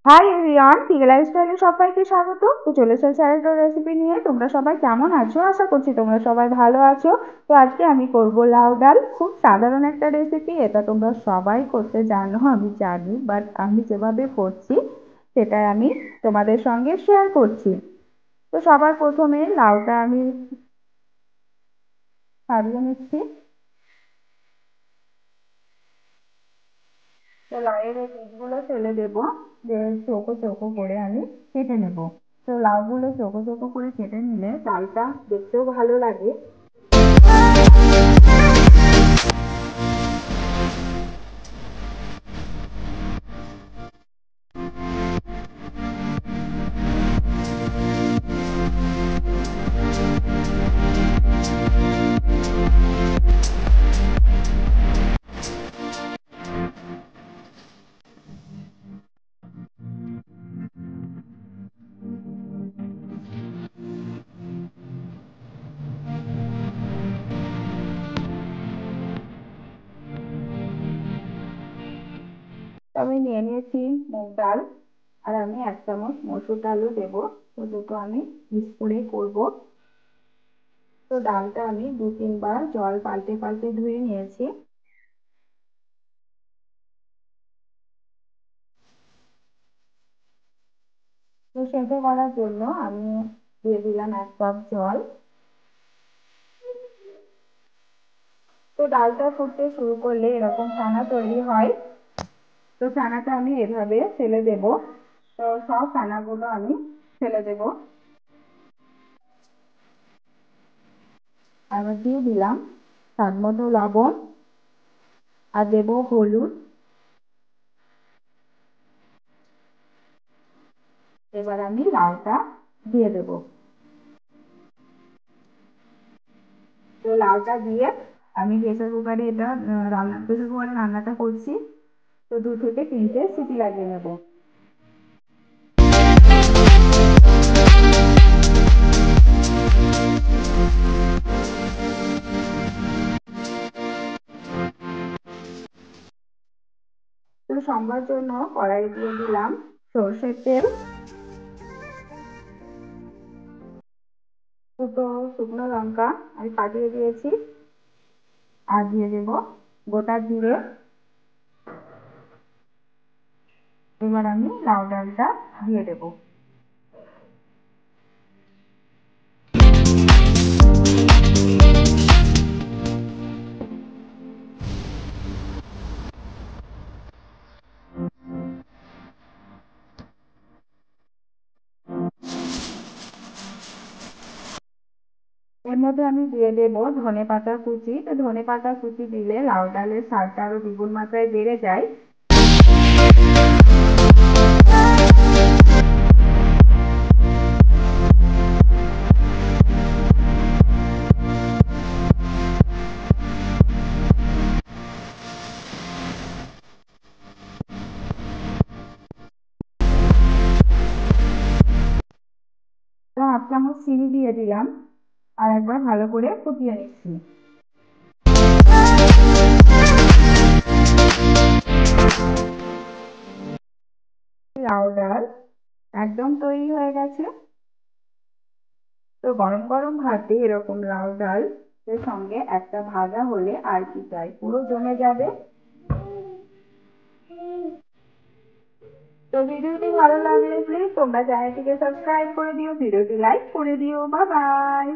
Hi everyone, টিকে লাইফস্টাইলে সবাইকে স্বাগত। তো চলে এসেছি আরেকটা রেসিপি নিয়ে। তোমরা সবাই কেমন আছো? আশা করছি তোমরা সবাই ভালো আছো। তো আজকে আমি করবো লাউ ডাল। খুব সাধারণ একটা রেসিপি, এটা তোমরা সবাই করতে জানো আমি জানি, বাট আমি যেভাবে করছি সেটাই আমি তোমাদের সঙ্গে শেয়ার করছি। তো সবার প্রথমে লাউটা আমি ছাড়িয়ে নিচ্ছি। তো লাউয়ের এই বীজগুলো ফেলে দেবো, যে চৌকো চৌকো করে আমি কেটে নেবো। তো লাউগুলো চৌকো চৌকো করে কেটে নিলে ডালটা দেখতেও ভালো লাগে। তো আমি নিয়ে নিয়েছি মুগ ডাল, আর আমি 1 চামচ মসুর ডালও দেবো। তো দুটো আমি মিক্স করে করবো। তো ডালটা আমি 2-3 বার জল পাল্টে পাল্টে ধুয়ে নিয়েছি। তো সেদ্ধ করার জন্য আমি দিয়ে দিলাম 1 কাপ জল। তো ডালটা ফুটতে শুরু করলে এরকম ছানা তৈরি হয়। তো ছানাটা আমি এভাবে ফেলে দেব। তো সব ছানাগুলো আমি ফেলে দেব। আবার দিয়ে দিলাম স্বাদ মতো লবণ, আর দেবো হলুদ। এবার আমি লাউটা দিয়ে দেবো। তো লাউটা দিয়ে আমি প্রেসার কুকারে প্রেসার কুকারে রান্নাটা করছি। তো 2 থেকে 3টে সিটি লাগিয়ে নেবো। তো সম্বার জন্য কড়াই দিয়ে দিলাম সর্ষের তেল। দুটো শুকনো লঙ্কা আমি ফাটিয়ে দিয়েছি, আর দিয়ে দেবো গোটা জিরে। এবার আমি লাউ ডালটা দিয়ে দেবো। এর মধ্যে আমি দিয়ে দেবো ধনেপাতা কুচি। তো ধনেপাতা কুচি দিলে লাউ ডালের স্বাদটা আরো দ্বিগুণ মাত্রায় বেড়ে যায়। তো 1 চামচ চিনি দিয়ে দিলাম, আর একবার ভালো করে ফুটিয়ে নিচ্ছি। লাউ ডাল একদম তৈরি হয়ে গেছে। তো গরম গরম ভাতে এরকম লাউ ডাল এর সঙ্গে একটা ভাজা হলে আর কি চাই, পুরো জমে যাবে। তো ভিডিওটি ভালো লাগলে প্লিজ তোমরা চ্যানেলটিকে সাবস্ক্রাইব করে দিও, ভিডিওটি লাইক করে দিও। Bye bye.